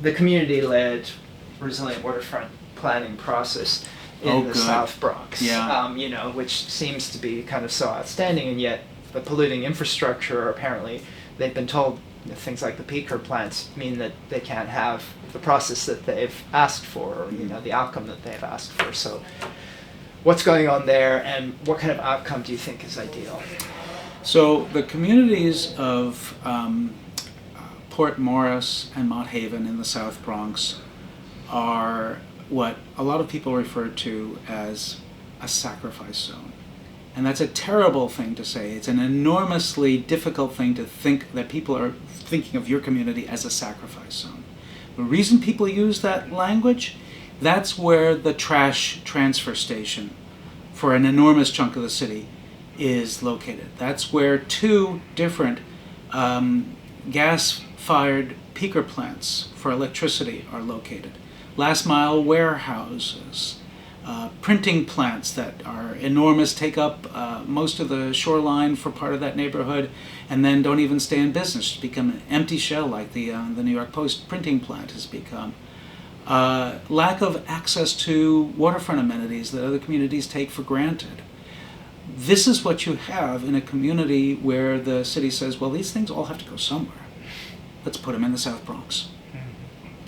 the community-led resilient waterfront planning process in the South Bronx, which seems to be kind of so outstanding, and yet the polluting infrastructure, apparently, they've been told things like the peaker plants mean that they can't have the process that they've asked for, or the outcome that they've asked for. So what's going on there, and what kind of outcome do you think is ideal? So the communities of Port Morris and Mott Haven in the South Bronx are what a lot of people refer to as a sacrifice zone. And that's a terrible thing to say. It's an enormously difficult thing to think that people are thinking of your community as a sacrifice zone. The reason people use that language, that's where the trash transfer station for an enormous chunk of the city is located. That's where two different gas-fired peaker plants for electricity are located. Last mile warehouses, printing plants that are enormous, take up most of the shoreline for part of that neighborhood, and then don't even stay in business, become an empty shell like the New York Post printing plant has become. Lack of access to waterfront amenities that other communities take for granted. This is what you have in a community where the city says, well, these things all have to go somewhere. Let's put them in the South Bronx.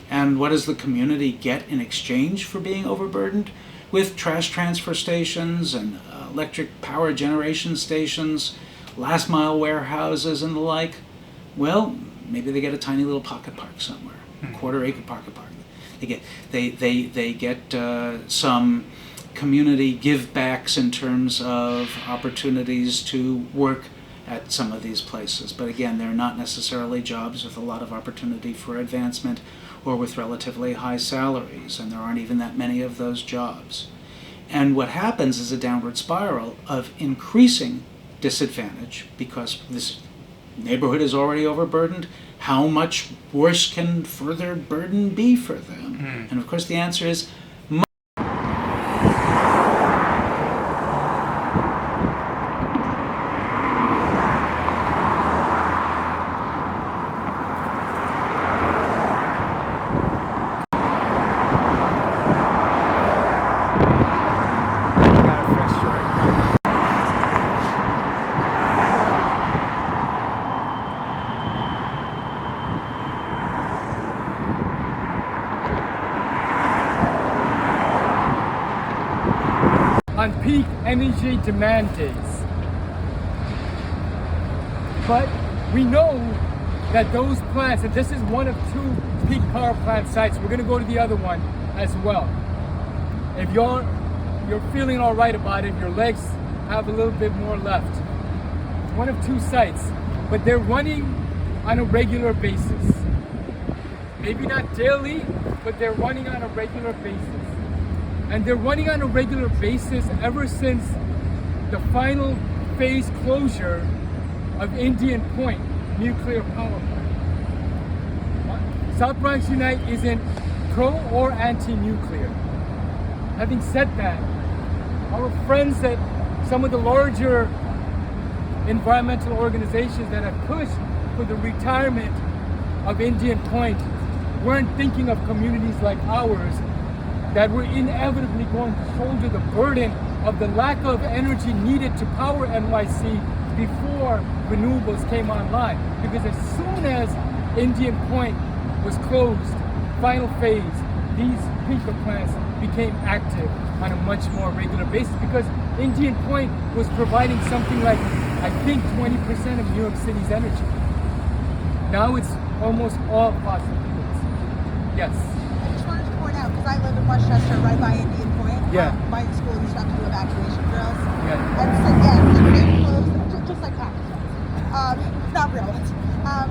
And what does the community get in exchange for being overburdened? With trash transfer stations and electric power generation stations, last mile warehouses and the like. Well, maybe they get a tiny little pocket park somewhere, a quarter-acre pocket park. They get some community give-backs in terms of opportunities to work at some of these places. But again, they're not necessarily jobs with a lot of opportunity for advancement or with relatively high salaries, and there aren't even that many of those jobs. And what happens is a downward spiral of increasing disadvantage because this neighborhood is already overburdened. How much worse can further burden be for them? And of course the answer is on peak energy demand days. But we know that those plants, and this is one of two peak power plant sites, we're gonna go to the other one as well. If you're feeling all right about it, your legs have a little bit more left. One of two sites, but they're running on a regular basis. Maybe not daily, but they're running on a regular basis. And they're running on a regular basis ever since the final phase closure of Indian Point nuclear power plant. South Bronx Unite isn't pro or anti-nuclear. Having said that, our friends at some of the larger environmental organizations that have pushed for the retirement of Indian Point weren't thinking of communities like ours that were inevitably going to shoulder the burden of the lack of energy needed to power NYC before renewables came online. Because as soon as Indian Point was closed, final phase, these peaker plants became active on a much more regular basis because Indian Point was providing something like, I think, 20% of New York City's energy. Now it's almost all fossil fuels. Yes. Because I live in Westchester, right by Indian Point. Yeah. My school used to have to do evacuation drills. Yeah. And so, yeah, it's close, just like Pakistan. Not real ones.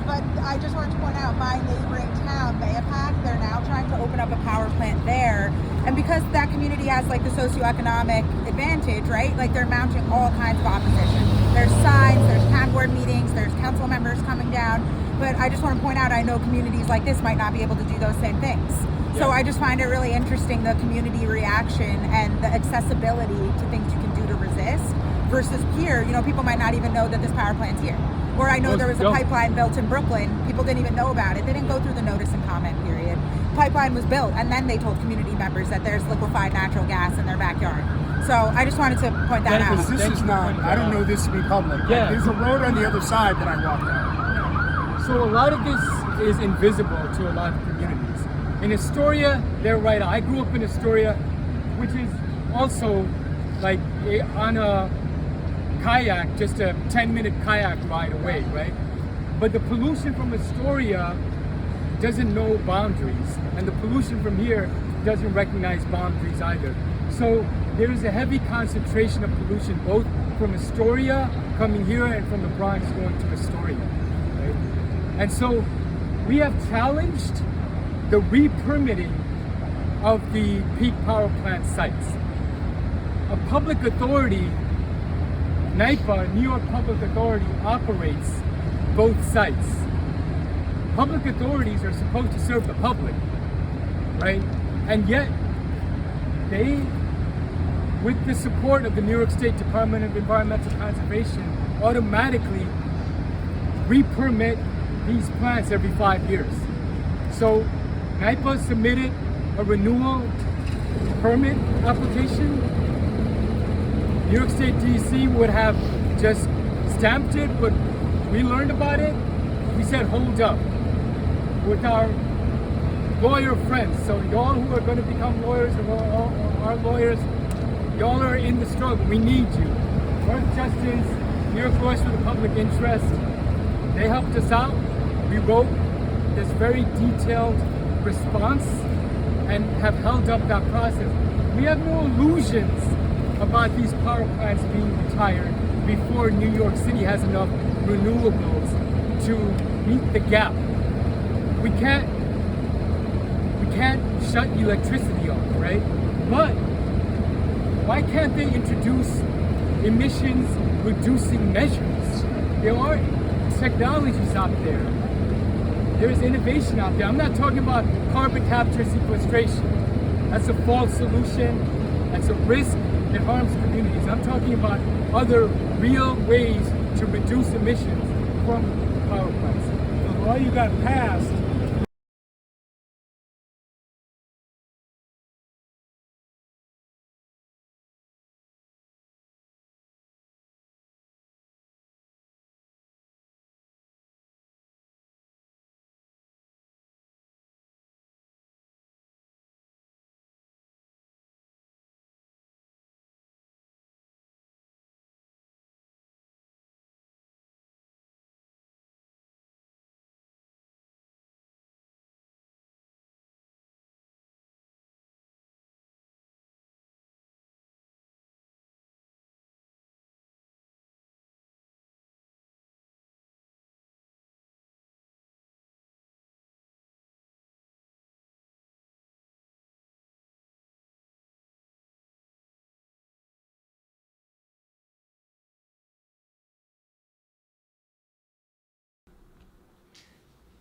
But I just wanted to point out my neighboring town, Mayapack, they're now trying to open up a power plant there. And because that community has like the socioeconomic advantage, right? Like they're mounting all kinds of opposition. There's signs, there's town board meetings, there's council members coming down. But I just want to point out, I know communities like this might not be able to do those same things. So I just find it really interesting, the community reaction and the accessibility to things you can do to resist versus here, people might not even know that this power plant's here. Or I know there was a Yo. pipeline built in Brooklyn. People didn't even know about it. They didn't go through the notice and comment period. Pipeline was built, and then they told community members that there's liquefied natural gas in their backyard. So I just wanted to point that out. Because this is not, I don't know this to be public. Yeah. There's a road on the other side that I walked on. So a lot of this is invisible to a lot of communities. In Astoria, they're right. I grew up in Astoria, which is also like on a kayak, just a 10-minute kayak ride away, right? But the pollution from Astoria doesn't know boundaries, and the pollution from here doesn't recognize boundaries either. So there is a heavy concentration of pollution both from Astoria coming here and from the Bronx going to Astoria, right? And so we have challenged the re-permitting of the peak power plant sites. A public authority, NYPA, New York Public Authority, operates both sites. Public authorities are supposed to serve the public, right? And yet, they, with the support of the New York State Department of Environmental Conservation, automatically re-permit these plants every 5 years. So, NYPA submitted a renewal permit application. New York State DEC would have just stamped it, but we learned about it. We said, hold up. With our lawyer friends, so y'all who are going to become lawyers or are lawyers, y'all are in the struggle. We need you. Earth Justice, New York Lawyers for the Public Interest, they helped us out. We wrote this very detailed response and have held up that process. We have no illusions about these power plants being retired before New York City has enough renewables to meet the gap. We can't shut electricity off, right? But why can't they introduce emissions reducing measures? There are technologies out there. There's innovation out there. I'm not talking about carbon capture sequestration. That's a false solution. That's a risk that harms communities. I'm talking about other real ways to reduce emissions from power plants. The law you got passed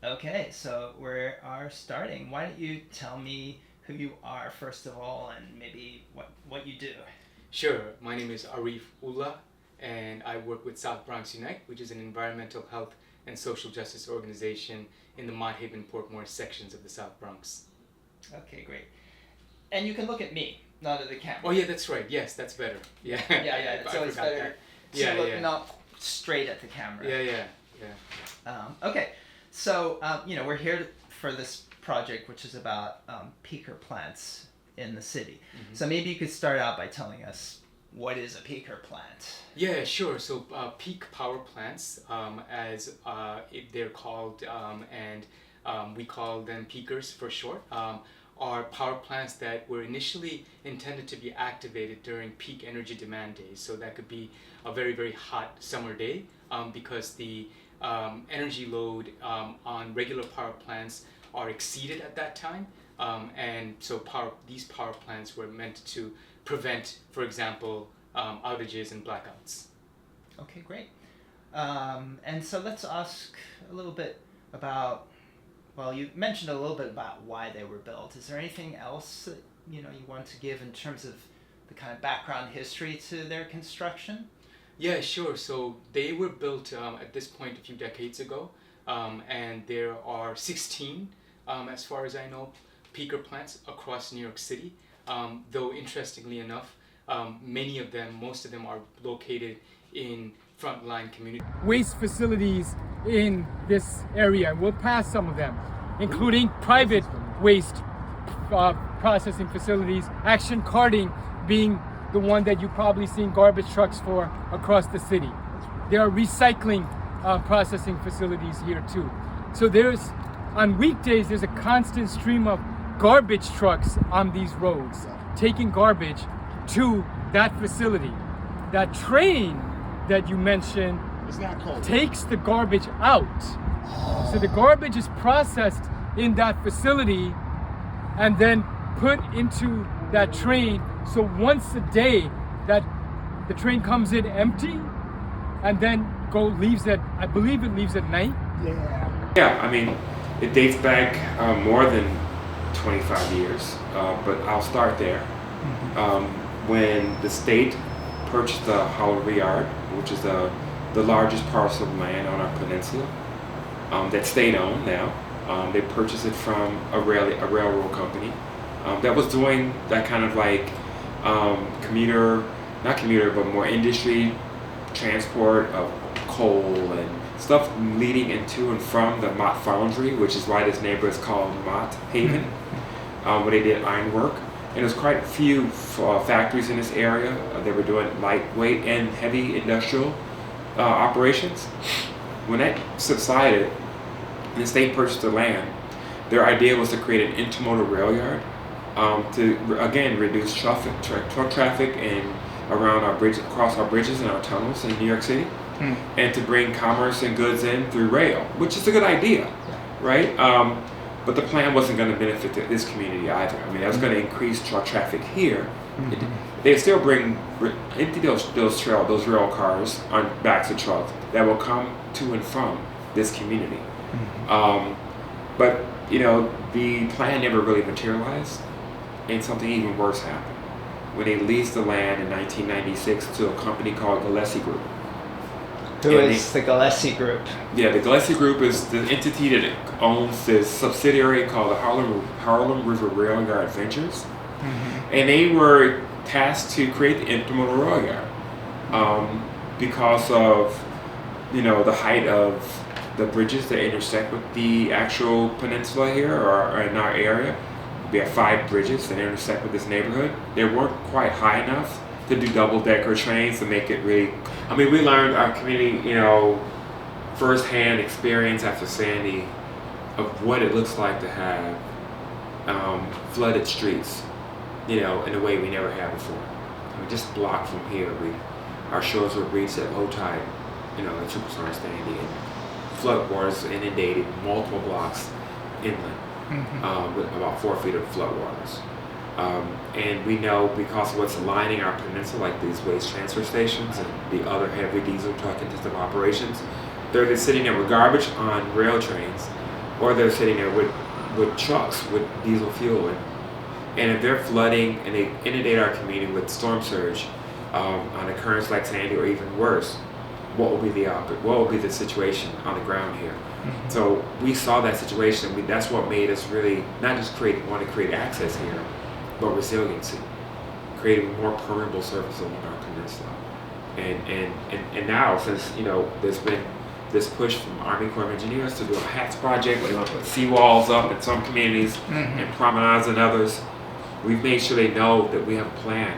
Okay, so we are starting. Why don't you tell me who you are first of all, and maybe what you do? Sure. My name is Arif Ullah, and I work with South Bronx Unite, which is an environmental health and social justice organization in the Mott Haven Portmore sections of the South Bronx. Okay, great. And you can look at me, not at the camera. Oh yeah, that's right. Yes, that's better. Yeah. Yeah. It's I always forgot better that. to look not straight at the camera. Yeah. Okay, so we're here for this project, which is about peaker plants in the city. Mm-hmm. So maybe you could start out by telling us what is a peaker plant. Yeah, sure. So peak power plants, as they're called, and we call them peakers for short, are power plants that were initially intended to be activated during peak energy demand days. So that could be a very, very hot summer day, because the energy load on regular power plants are exceeded at that time. And so these power plants were meant to prevent, for example, outages and blackouts. Okay, great. And so let's ask a little bit about, well, you mentioned a little bit about why they were built. Is there anything else that you want to give in terms of the kind of background history to their construction? Yeah, sure. So they were built at this point a few decades ago, and there are 16, as far as I know, peaker plants across New York City. Though interestingly enough, most of them are located in frontline communities. Waste facilities in this area. We'll pass some of them, including private waste processing facilities. Action Carting being the one that you've probably seen garbage trucks for across the city. There are recycling processing facilities here too. So on weekdays, there's a constant stream of garbage trucks on these roads, taking garbage to that facility. That train that you mentioned takes the garbage out. So the garbage is processed in that facility and then put into that train. So once a day, that the train comes in empty and then leaves I believe it leaves at night. Yeah, I mean, it dates back more than 25 years, but I'll start there. When the state purchased the Hollow Yard, which is the largest parcel of land on our peninsula, that state owned now. They purchased it from a railroad company that was doing that kind of like not commuter, but more industry transport of coal and stuff leading into and from the Mott Foundry, which is why this neighborhood is called Mott Haven, where they did ironwork. And there's quite a few factories in this area. They were doing lightweight and heavy industrial operations. When that subsided, and the state purchased the land, their idea was to create an intermodal rail yard to, again, reduce truck traffic and around our bridge, across our bridges and our tunnels in New York City, and to bring commerce and goods in through rail, which is a good idea, right? But the plan wasn't going to benefit this community either. I mean, that was going to increase truck traffic here. They still empty those rail cars on backs of trucks that will come to and from this community. But you know, the plan never really materialized, and something even worse happened when they leased the land in 1996 to a company called Gillespie Group. Who is the Gillespie Group? Yeah, the Gillespie Group is the entity that owns this subsidiary called the Harlem River Rail Yard Ventures, and they were tasked to create the intermodal rail yard because of, you know, the height of the bridges that intersect with the actual peninsula here or in our area. We have 5 bridges that intersect with this neighborhood. They weren't quite high enough to do double-decker trains to make it really. I mean, we learned, our community, you know, firsthand experience after Sandy of what it looks like to have flooded streets, you know, in a way we never had before. I mean, just a block from here, our shores were breached at low tide, you know, like Superstorm Sandy, and flood waters inundated multiple blocks inland with about 4 feet of flood waters. And we know because of what's lining our peninsula, like these waste transfer stations and the other heavy diesel truck intensive operations, they're either sitting there with garbage on rail trains, or they're sitting there with trucks with diesel fuel in. And if they're flooding and they inundate our community with storm surge on occurrence like Sandy or even worse, what will be the opposite? What will be the situation on the ground here? So we saw that situation. That's what made us really not just want to create access here, but resiliency, creating more permeable surface along our peninsula. And now, since, you know, there's been this push from Army Corps of Engineers to do a HATS project, where they want to put seawalls up in some communities and promenades in others, we've made sure they know that we have a plan,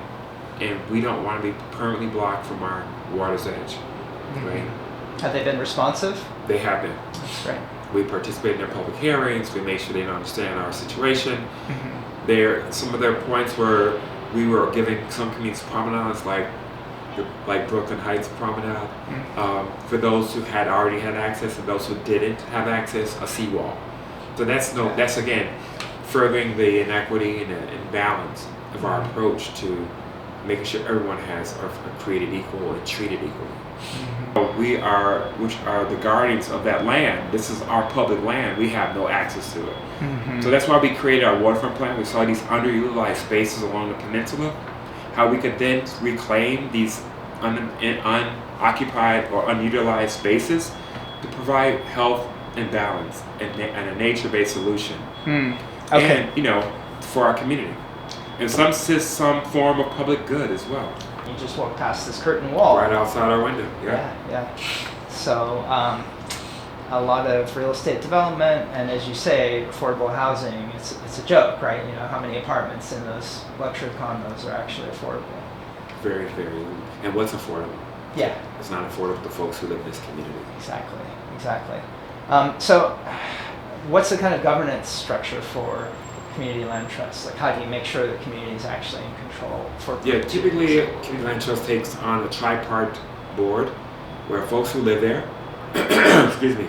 and we don't want to be permanently blocked from our water's edge. Right? Have they been responsive? They have been. That's right. We participated in their public hearings. We made sure they understand our situation. Some of their points were we were giving some communities promenades like Brooklyn Heights Promenade for those who had already had access, and those who didn't have access, a seawall. So that's again furthering the inequity and imbalance of our approach to making sure everyone are created equal and treated equally. We are the guardians of that land. This is our public land. We have no access to it. So that's why we created our waterfront plan. We saw these underutilized spaces along the peninsula, how we could then reclaim these occupied or unutilized spaces to provide health and balance and a nature-based solution. Okay. And, for our community. And some form of public good as well. You just walk past this curtain wall. Right outside our window. Yeah. So a lot of real estate development, and as you say, affordable housing. It's a joke, right? How many apartments in those luxury condos are actually affordable? Very, very. And what's affordable? Yeah. It's not affordable to folks who live in this community. Exactly. So what's the kind of governance structure for community land trusts? Like, how do you make sure the community is actually in control? Typically, community land trust takes on a tripart board where folks who live there,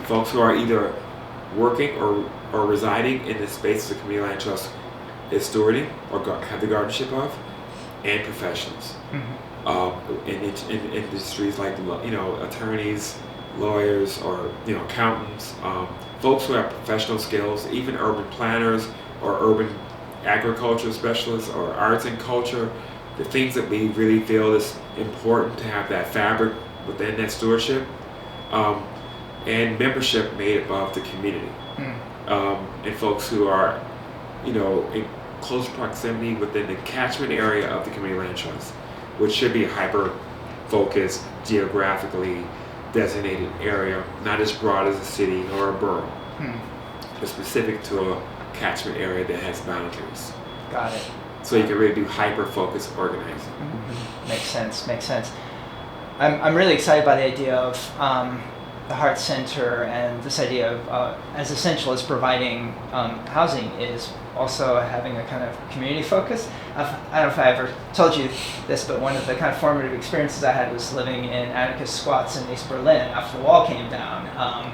folks who are either working or residing in the space the community land trust is stewarding or have the guardianship of, and professionals. In industries like attorneys, lawyers, or accountants, folks who have professional skills, even urban planners or urban agriculture specialists or arts and culture, the things that we really feel is important to have that fabric within that stewardship, and membership made above the community, and folks who are in close proximity within the catchment area of the community land trust, which should be a hyper-focused, geographically designated area, not as broad as a city or a borough, but specific to a catchment area that has boundaries. Got it. So you can really do hyper-focused organizing. Makes sense. I'm really excited by the idea of the Heart Center, and this idea of as essential as providing housing is also having a kind of community focus. I don't know if I ever told you this, but one of the kind of formative experiences I had was living in anarchist squats in East Berlin after the wall came down.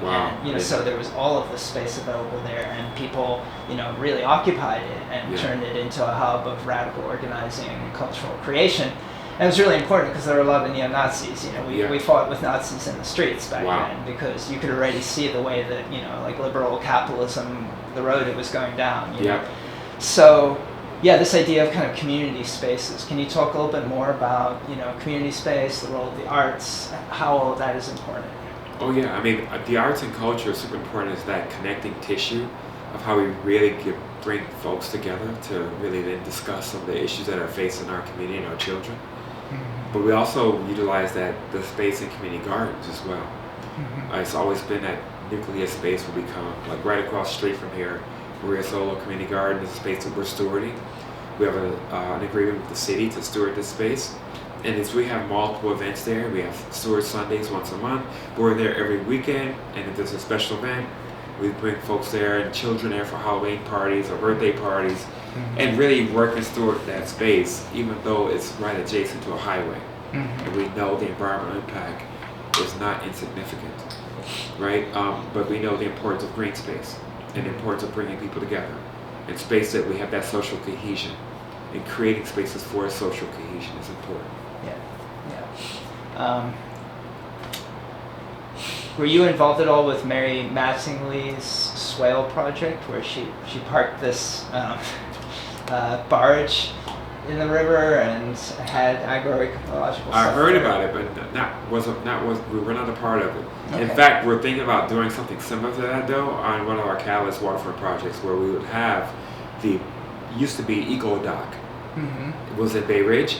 Wow. And, so there was all of this space available there, and people, really occupied it and turned it into a hub of radical organizing and cultural creation. And it was really important because there were a lot of neo-Nazis. We fought with Nazis in the streets back then because you could already see the way that, like liberal capitalism, the road it was going down. So, this idea of kind of community spaces. Can you talk a little bit more about, community space, the role of the arts, how all of that is important? Oh yeah, I mean, the arts and culture is super important. Is that connecting tissue of how we really bring folks together to really then discuss some of the issues that are facing our community and our children. But we also utilize the space in community gardens as well. It's always been that nucleus space where we come, like right across the street from here, Maria Solo Community Garden is a space that we're stewarding. We have an agreement with the city to steward this space. And we have multiple events there. We have Steward Sundays once a month. We're there every weekend, and if there's a special event, we bring folks there and children there for Halloween parties or birthday parties, and really work and steward that space, even though it's right adjacent to a highway. And we know the environmental impact is not insignificant, right? But we know the importance of green space and the importance of bringing people together, and space that we have that social cohesion, and creating spaces for social cohesion is important. Were you involved at all with Mary Mattingly's Swale project, where she parked this barge in the river and had agroecological? I heard about it, but we were not a part of it. Okay. In fact, we're thinking about doing something similar to that though on one of our Catalyst waterfront projects, where we would have used to be Eco Dock. It was at Bay Ridge,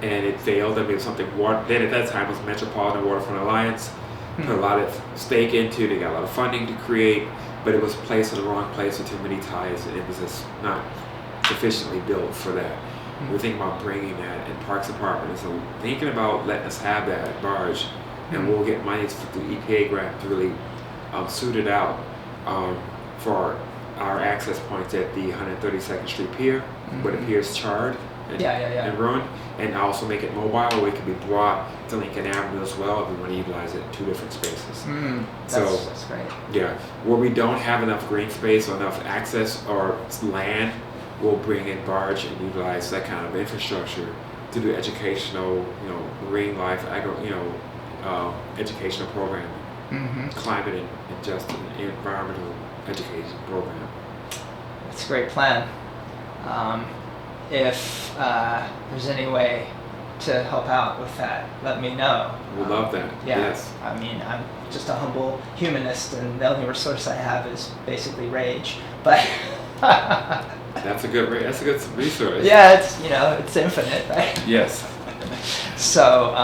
and it failed. I mean, something then at that time was Metropolitan Waterfront Alliance. Put a lot of stake into. They got a lot of funding to create, but it was placed in the wrong place with too many ties, and it was just not sufficiently built for that. We're thinking about bringing that in Parks Department, so thinking about letting us have that barge, and we'll get money through the EPA grant to really suit it out for our access points at the 132nd Street Pier, where the pier is charred and ruined, and also make it mobile where it can be brought to Lincoln Avenue as well if we want to utilize it in two different spaces. That's great. Yeah, where we don't have enough green space or enough access or land, we'll bring in barge and utilize that kind of infrastructure to do educational, marine life, educational programming, climate and just environmental education program. That's a great plan. If there's any way to help out with that, let me know. We'll love that. Yeah. Yes. I mean, I'm just a humble humanist, and the only resource I have is basically rage. But That's a good resource. yeah, it's it's infinite, right? Yes. So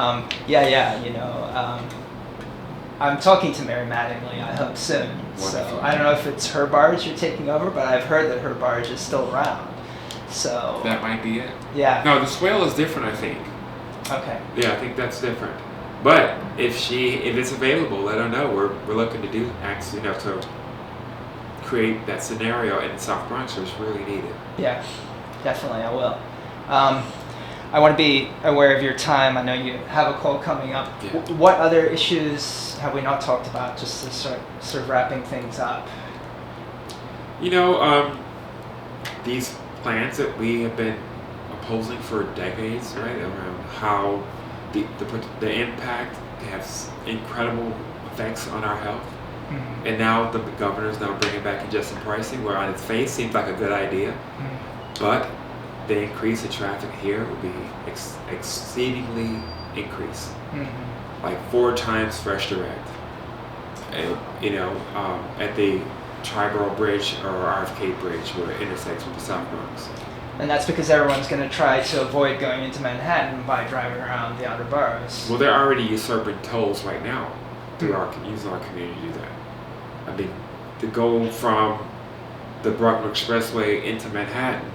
I'm talking to Mary Mattingly, I hope soon. So Wonderful. I don't know if it's her barge you're taking over, but I've heard that her barge is still around. So That might be it. yeah. No, the swale is different, I think. Okay. Yeah, I think that's different. But if it's available, let her know. We're looking to to create that scenario in South Bronx, which is really needed. Yeah, definitely I will. I want to be aware of your time. I know you have a call coming up. Yeah. What other issues have we not talked about, just to sort of wrapping things up? These plans that we have been opposing for decades, right, around how the impact has incredible effects on our health. Mm-hmm. And now the governor's now bringing back congestion pricing, where on its face seems like a good idea, but the increase in traffic here will be exceedingly increased, like 4 times Fresh Direct. And, at the Triborough Bridge or RFK Bridge, where it intersects with the South Bronx. And that's because everyone's going to try to avoid going into Manhattan by driving around the outer boroughs. Well, they're already usurping tolls right now through using our community to do that. I mean, to go from the Brooklyn Expressway into Manhattan,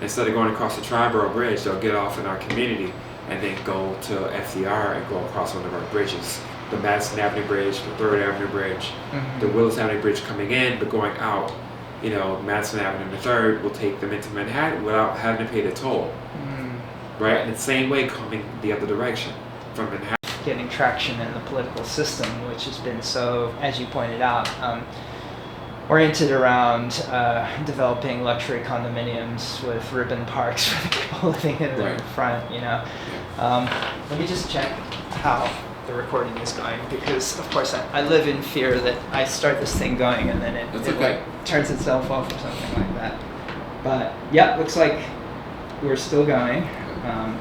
instead of going across the Triborough Bridge, they'll get off in our community and then go to FDR and go across one of our bridges. The Madison Avenue Bridge, the 3rd Avenue Bridge, the Willis Avenue Bridge coming in, but going out, Madison Avenue and the 3rd will take them into Manhattan without having to pay the toll. Right? And the same way coming the other direction from Manhattan. Getting traction in the political system, which has been so, as you pointed out, oriented around developing luxury condominiums with ribbon parks for the people living in the front. Let me just check how the recording is going, because of course I live in fear that I start this thing going and then it turns itself off or something like that. But yeah, looks like we're still going,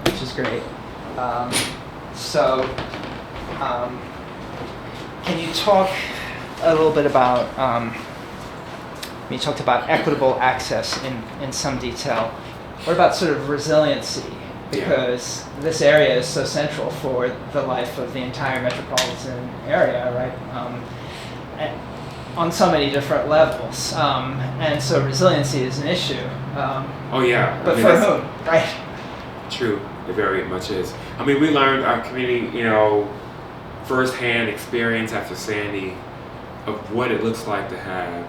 which is great. Can you talk a little bit about, you talked about equitable access in some detail. What about sort of resiliency? Because this area is so central for the life of the entire metropolitan area, right? On so many different levels. And so resiliency is an issue. But for whom, right? True, it very much is. I mean, we learned our community, firsthand experience after Sandy of what it looks like to have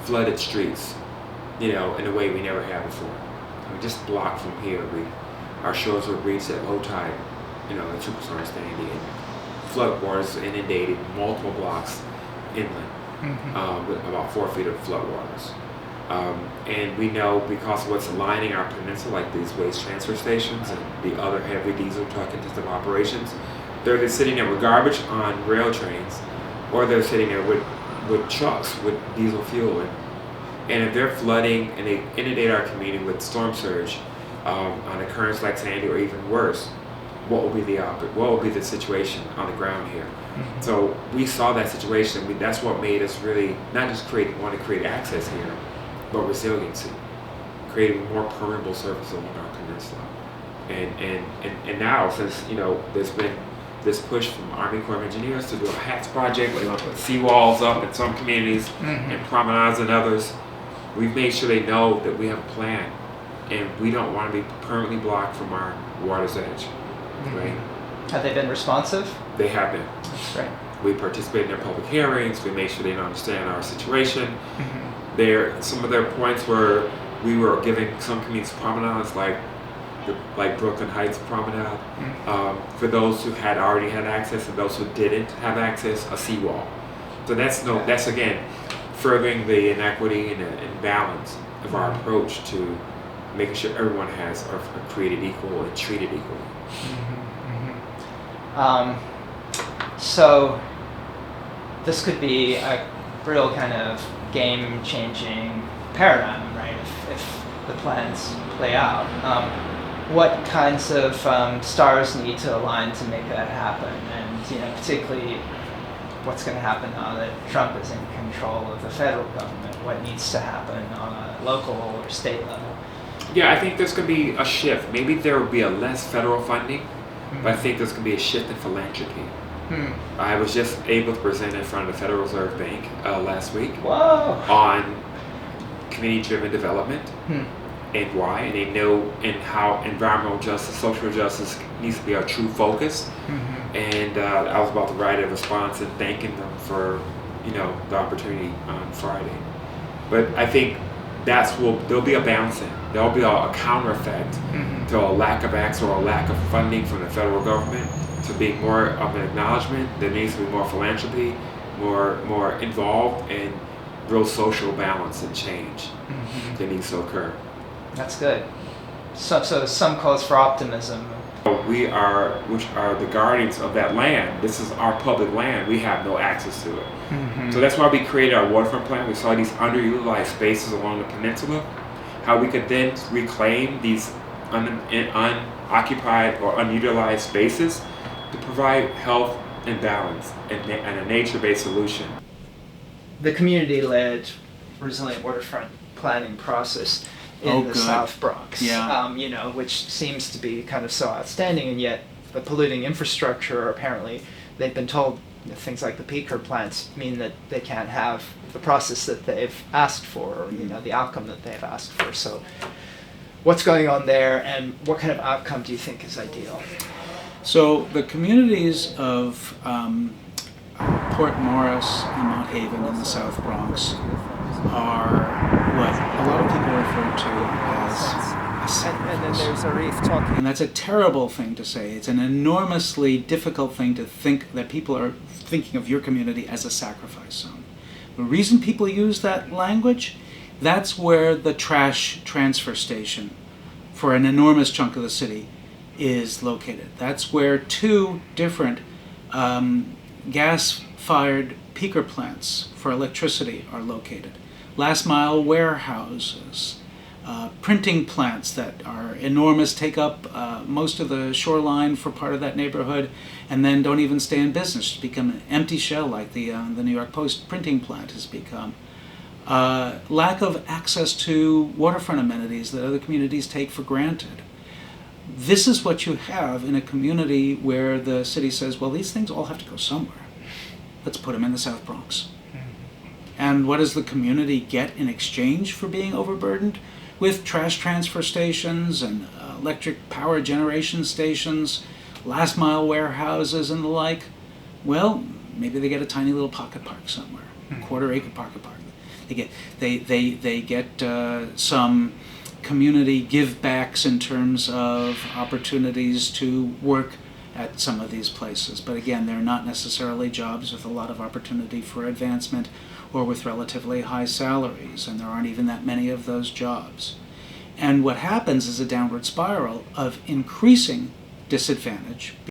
flooded streets, in a way we never had before. I mean, just blocked from here, our shores were reached at low tide, the Superstorm Sandy, and floodwaters inundated multiple blocks inland, with about 4 feet of floodwaters. And we know because of what's lining our peninsula, like these waste transfer stations and the other heavy diesel truck intensive operations, they're either sitting there with garbage on rail trains, or they're sitting there with trucks with diesel fuel. And if they're flooding and they inundate our community with storm surge on occurrence like Sandy or even worse, what will be the situation on the ground here? So we saw that situation. That's what made us really not just want to create access here, but resiliency, creating more permeable surface along our peninsula. And now, since there's been this push from Army Corps of Engineers to do a HATS project, where they want to put seawalls up in some communities and promenades in others, we've made sure they know that we have a plan, and we don't want to be permanently blocked from our water's edge. Right? Have they been responsive? They have been. That's great. We participated in their public hearings. We made sure they understand our situation. Some of their points were we were giving some communities promenades like Brooklyn Heights Promenade, for those who had already had access, and those who didn't have access, a seawall. So that's again furthering the inequity and balance of our approach to making sure everyone are created equal and treated equally. So this could be a real kind of game-changing paradigm, right? If the plans play out. what kinds of stars need to align to make that happen, and particularly what's going to happen now that Trump is in control of the federal government, what needs to happen on a local or state level. Yeah, I think there's going to be a shift. Maybe there will be a less federal funding, but I think there's going to be a shift in philanthropy. I was just able to present in front of the Federal Reserve Bank last week on community-driven development and why, and they know and how environmental justice, social justice needs to be our true focus. And I was about to write a response and thanking them for the opportunity on Friday. But I think there'll be a balancing. There'll be a counter effect to a lack of access or a lack of funding from the federal government, to being more of an acknowledgement. There needs to be more philanthropy, more involved, and real social balance and change that needs to occur. That's good. So some cause for optimism. We which are the guardians of that land. This is our public land. We have no access to it. So that's why we created our waterfront plan. We saw these underutilized spaces along the peninsula, how we could then reclaim these unoccupied or unutilized spaces to provide health and balance and a nature-based solution. The community-led resilient waterfront planning process in the South Bronx, which seems to be kind of so outstanding, and yet the polluting infrastructure, apparently they've been told things like the peaker plants mean that they can't have the process that they've asked for, or the outcome that they've asked for. So what's going on there, and what kind of outcome do you think is ideal? So the communities of Port Morris and Mount Haven in the South Bronx are what a lot of people refer to as a sacrifice. And then there's Arif talking. And that's a terrible thing to say. It's an enormously difficult thing to think that people are thinking of your community as a sacrifice zone. The reason people use that language, that's where the trash transfer station for an enormous chunk of the city is located. That's where two different gas-fired peaker plants for electricity are located. Last mile warehouses, printing plants that are enormous, take up most of the shoreline for part of that neighborhood, and then don't even stay in business, become an empty shell like the New York Post printing plant has become. Lack of access to waterfront amenities that other communities take for granted. This is what you have in a community where the city says, well, these things all have to go somewhere. Let's put them in the South Bronx. And what does the community get in exchange for being overburdened? With trash transfer stations and electric power generation stations, last mile warehouses and the like. Well, maybe they get a tiny little pocket park somewhere, quarter-acre pocket park. They get some community give-backs in terms of opportunities to work at some of these places. But again, they're not necessarily jobs with a lot of opportunity for advancement or with relatively high salaries, and there aren't even that many of those jobs. And what happens is a downward spiral of increasing disadvantage